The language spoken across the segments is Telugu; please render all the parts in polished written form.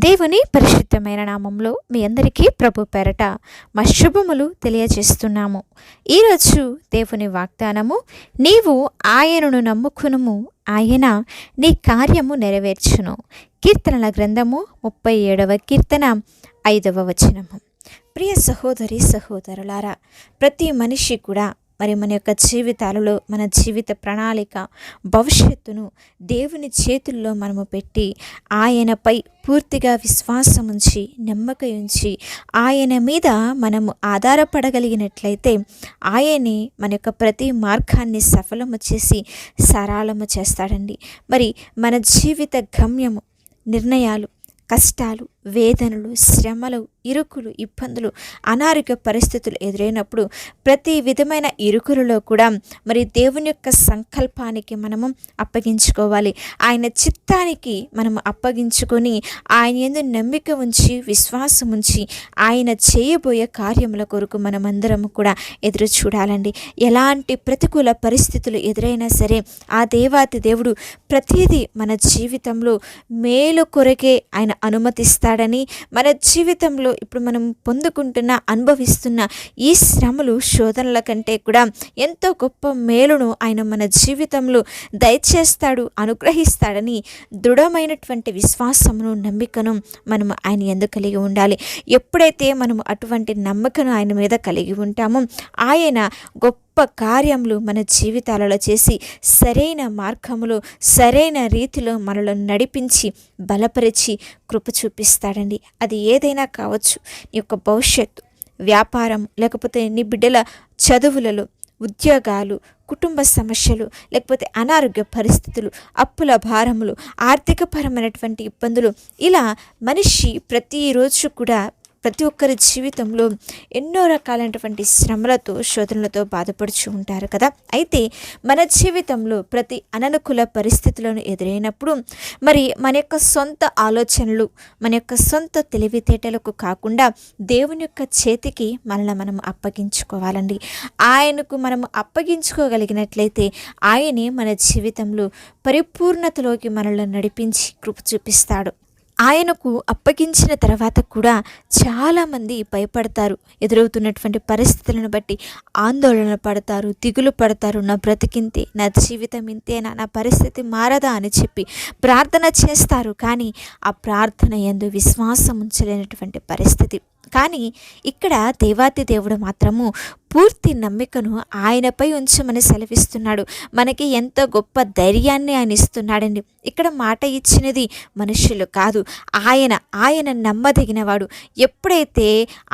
దేవుని పరిశుద్ధమైన నామంలో మీ అందరికీ ప్రభు పేరట మా శుభములు తెలియజేస్తున్నాము. ఈరోజు దేవుని వాగ్దానము, నీవు ఆయనను నమ్ముకునుము, ఆయన నీ కార్యము నెరవేర్చును. కీర్తనల గ్రంథము 37వ కీర్తన 5వ వచనము. ప్రియ సహోదరి సహోదరులారా, ప్రతి మనిషి కూడా మన యొక్క జీవితాలలో మన జీవిత ప్రణాళిక భవిష్యత్తును దేవుని చేతుల్లో మనము పెట్టి ఆయనపై పూర్తిగా విశ్వాసం ఉంచి నమ్మకం ఉంచి ఆయన మీద మనము ఆధారపడగలిగినట్లయితే ఆయనే మన యొక్క ప్రతి మార్గాన్ని సఫలము చేసి సరళము చేస్తాడండి. మరి మన జీవిత గమ్యము, నిర్ణయాలు, కష్టాలు, వేదనలు, శ్రమలు, ఇరుకులు, ఇబ్బందులు, అనారోగ్య పరిస్థితులు ఎదురైనప్పుడు ప్రతి విధమైన ఇరుకులలో కూడా దేవుని యొక్క సంకల్పానికి మనము అప్పగించుకోవాలి. ఆయన చిత్తానికి మనము అప్పగించుకొని ఆయన యందు నమ్మిక ఉంచి విశ్వాసం ఉంచి ఆయన చేయబోయే కార్యముల కొరకు మనమందరము కూడా ఎదురు చూడాలండి. ఎలాంటి ప్రతికూల పరిస్థితులు ఎదురైనా సరే ఆ దేవాతి దేవుడు ప్రతిదీ మన జీవితంలో మేలు కొరకే ఆయన అనుమతిస్తాడని, మన జీవితంలో ఇప్పుడు మనం పొందుకుంటున్న అనుభవిస్తున్న ఈ శ్రమలు, శోధనల కంటే కూడా ఎంతో గొప్ప మేలును ఆయన మన జీవితంలో దయచేస్తాడు, అనుగ్రహిస్తాడని దృఢమైనటువంటి విశ్వాసమును, నమ్మికను మనము ఆయన యందు కలిగి ఉండాలి. ఎప్పుడైతే మనము అటువంటి నమ్మకను ఆయన మీద కలిగి ఉంటామో ఆయన గొప్ప కార్యములు మన జీవితాలలో చేసి సరైన మార్గములో సరైన రీతిలో మనలను నడిపించి బలపరిచి కృప చూపిస్తాడండి. అది ఏదైనా కావచ్చు, నీ యొక్క భవిష్యత్తు, వ్యాపారం, లేకపోతే నీ బిడ్డల చదువులలో, ఉద్యోగాలు, కుటుంబ సమస్యలు, లేకపోతే అనారోగ్య పరిస్థితులు, అప్పుల భారములు, ఆర్థికపరమైనటువంటి ఇబ్బందులు, ఇలా మనిషి ప్రతిరోజు కూడా ప్రతి ఒక్కరి జీవితంలో ఎన్నో రకాలైనటువంటి శ్రమలతో, శోధనలతో బాధపడుచు ఉంటారు కదా. అయితే మన జీవితంలో ప్రతి అననుకూల పరిస్థితులను ఎదురైనప్పుడు మన యొక్క సొంత ఆలోచనలు, మన యొక్క సొంత తెలివితేటలకు కాకుండా దేవుని యొక్క చేతికి మనల్ని మనం అప్పగించుకోవాలండి. ఆయనకు మనము అప్పగించుకోగలిగినట్లయితే ఆయనే మన జీవితంలో పరిపూర్ణతలోకి మనల్ని నడిపించి కృప చూపిస్తాడు. ఆయనకు అప్పగించిన తర్వాత కూడా చాలామంది భయపడతారు. ఎదురవుతున్నటువంటి పరిస్థితులను బట్టి ఆందోళన పడతారు, దిగులు పడతారు. నా బ్రతికింతే, నా జీవితం ఇంతేనా, నా పరిస్థితి మారదా అని చెప్పి ప్రార్థన చేస్తారు. కానీ ఆ ప్రార్థన యందు విశ్వాసం ఉంచలేనటువంటి పరిస్థితి. కానీ ఇక్కడ దేవాతి దేవుడు మాత్రము పూర్తి నమ్మికను ఆయనపై ఉంచమని సెలవిస్తున్నాడు. మనకి ఎంత గొప్ప ధైర్యాన్ని ఆయన ఇస్తున్నాడండి. ఇక్కడ మాట ఇచ్చినది మనుషులు కాదు, ఆయన నమ్మదగినవాడు. ఎప్పుడైతే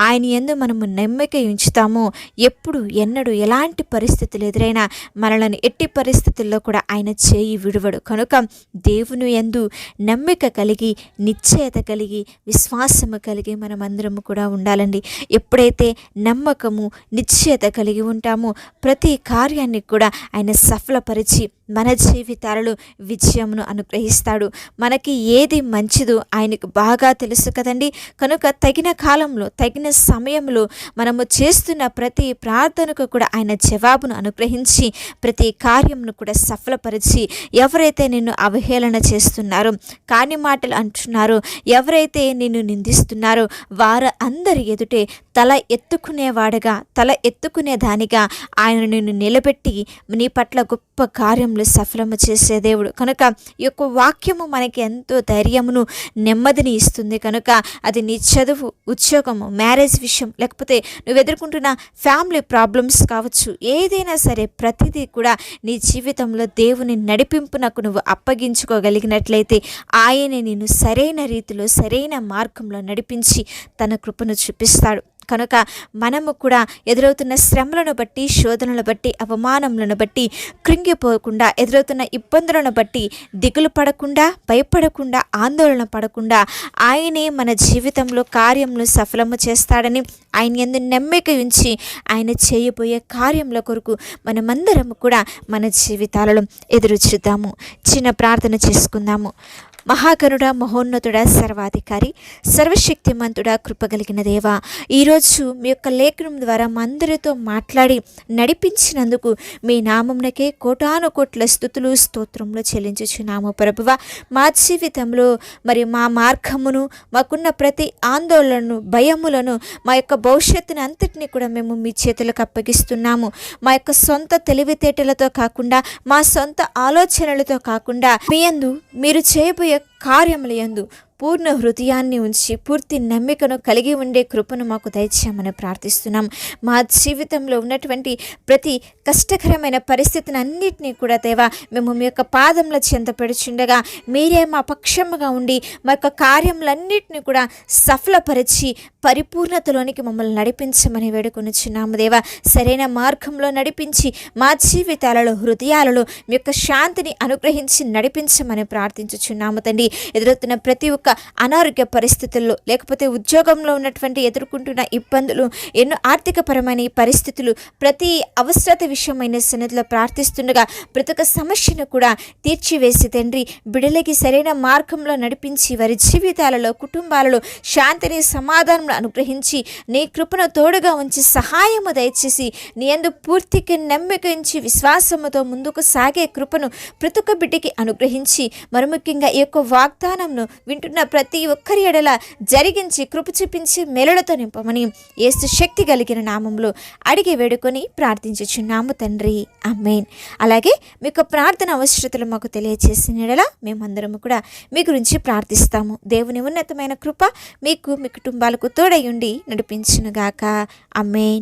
ఆయన యందు మనము నమ్మిక ఉంచుతామో ఎప్పుడు ఎన్నడూ ఎలాంటి పరిస్థితులు ఎదురైనా మనల్ని ఎట్టి పరిస్థితుల్లో కూడా ఆయన చేయి విడువడు. కనుక దేవుని యందు నమ్మిక కలిగి, నిశ్చయత కలిగి, విశ్వాసము కలిగి మనమందరము కూడా ఉండాలండి. ఎప్పుడైతే నమ్మకము, నిశ్చయత కలిగి ఉంటామో ప్రతి కార్యాన్ని కూడా ఆయన సఫలపరిచి మన జీవితాలలో విజయమును అనుగ్రహిస్తాడు. మనకి ఏది మంచిదో ఆయనకు బాగా తెలుసు కదండి. కనుక తగిన కాలంలో, తగిన సమయంలో మనము చేస్తున్న ప్రతి ప్రార్థనకు కూడా ఆయన జవాబును అనుగ్రహించి ప్రతి కార్యమును కూడా సఫలపరిచి, ఎవరైతే నిన్ను అవహేళన చేస్తున్నారో, కాని మాటలు అంటున్నారో, ఎవరైతే నిన్ను నిందిస్తున్నారో వారు అందరి ఎదుటే తల ఎత్తుకునేవాడుగా, తల ఎత్తుకునేదానిగా ఆయన నిన్ను నిలబెట్టి నీ పట్ల గొప్ప కార్యములు సఫలము చేసే దేవుడు. కనుక ఈ యొక్క వాక్యము మనకి ఎంతో ధైర్యమును, నెమ్మదిని ఇస్తుంది. కనుక అది నీ చదువు, ఉద్యోగము, మ్యారేజ్ విషయం, లేకపోతే నువ్వు ఎదుర్కొంటున్న ఫ్యామిలీ ప్రాబ్లమ్స్ కావచ్చు, ఏదైనా సరే ప్రతిదీ కూడా నీ జీవితంలో దేవుని నడిపింపునకు నువ్వు అప్పగించుకోగలిగినట్లయితే ఆయనే నిన్ను సరైన రీతిలో, సరైన మార్గంలో నడిపించి తన కృపను చూపిస్తాడు. కనుక మనము కూడా ఎదురవుతున్న శ్రమలను బట్టి, శోధనలను బట్టి, అవమానములను బట్టి కృంగిపోకుండా, ఎదురవుతున్న ఇబ్బందులను బట్టి దిగులు పడకుండా, భయపడకుండా, ఆందోళన పడకుండా ఆయనే మన జీవితంలో కార్యములు సఫలము చేస్తాడని ఆయన యందు నమ్మిక ఉంచి ఆయన చేయబోయే కార్యముల కొరకు మనమందరము కూడా మన జీవితాలలో ఎదురు చూద్దాము. చిన్న ప్రార్థన చేసుకుందాము. మహాగణుడ, మహోన్నతుడ, సర్వాధికారి, సర్వశక్తిమంతుడ, కృపగలిగిన దేవ, ఈరోజు మీ యొక్క లేఖనం ద్వారా మా అందరితో మాట్లాడి నడిపించినందుకు మీ నామమునకే కోటాను కోట్ల స్తుతులు స్తోత్రములు చెల్లించుచున్నాము ప్రభువ. మా జీవితంలో మరి మా మార్గమును, మాకున్న ప్రతి ఆందోళనను, భయములను, మా యొక్క భవిష్యత్తుని అంతటినీ కూడా మేము మీ చేతులకు అప్పగిస్తున్నాము. మా యొక్క సొంత తెలివితేటలతో కాకుండా, మా సొంత ఆలోచనలతో కాకుండా, మీ యందు మీరు చేయబోయే కార్యముల యందు పూర్ణ హృదయాన్ని ఉంచి పూర్తి నమ్మికను కలిగి ఉండే కృపను మాకు దయచేయమని ప్రార్థిస్తున్నాం. మా జీవితంలో ఉన్నటువంటి ప్రతి కష్టకరమైన పరిస్థితిని అన్నిటినీ కూడా దేవా మేము మీ యొక్క పాదముల చెంత పెడుచుండగా మీరే మా పక్షముగా ఉండి మా యొక్క కార్యములన్నిటినీ కూడా సఫలపరిచి పరిపూర్ణతలోనికి మమ్మల్ని నడిపించమని వేడుకొనుచున్నాము దేవా. సరైన మార్గంలో నడిపించి మా జీవితాలలో, హృదయాలలో మీ యొక్క శాంతిని అనుగ్రహించి నడిపించమని ప్రార్థించుచున్నాము తండ్రి. ఎదురవుతున్న ప్రతి ఒక్క అనారోగ్య పరిస్థితుల్లో, లేకపోతే ఉద్యోగంలో ఉన్నటువంటి ఎదుర్కొంటున్న ఇబ్బందులు, ఎన్నో ఆర్థికపరమైన ఈ పరిస్థితులు, ప్రతి అవసరత విషయమైన సన్నిధిలో ప్రార్థిస్తుండగా ప్రతి ఒక్క సమస్యను కూడా తీర్చివేసి తండ్రి బిడ్డలకి సరైన మార్గంలో నడిపించి వారి జీవితాలలో, కుటుంబాలలో శాంతిని, సమాధానం అనుగ్రహించి నీ కృపను తోడుగా ఉంచి సహాయము దయచేసి నీ యందు పూర్తిగా నమ్మిక ఉంచి విశ్వాసముతో ముందుకు సాగే కృపను ప్రతి ఒక్క బిడ్డకి అనుగ్రహించి, మరి ముఖ్యంగా ఈ యొక్క వాగ్దానంను వింటున్న ప్రతి ఒక్కరి ఎడల జరిగించి కృప చూపించి మేలులతో నింపమని యేసు శక్తి కలిగిన నామంలో అడిగి వేడుకొని ప్రార్థించుచున్నాము తండ్రి, ఆమేన్. అలాగే మీ యొక్క ప్రార్థన అవసరతలు మాకు తెలియజేసిన ఎడల మేమందరము కూడా మీ గురించి ప్రార్థిస్తాము. దేవుని ఉన్నతమైన కృప మీకు, మీ కుటుంబాలకు తోడై ఉండి నడిపించునుగాక, ఆమేన్.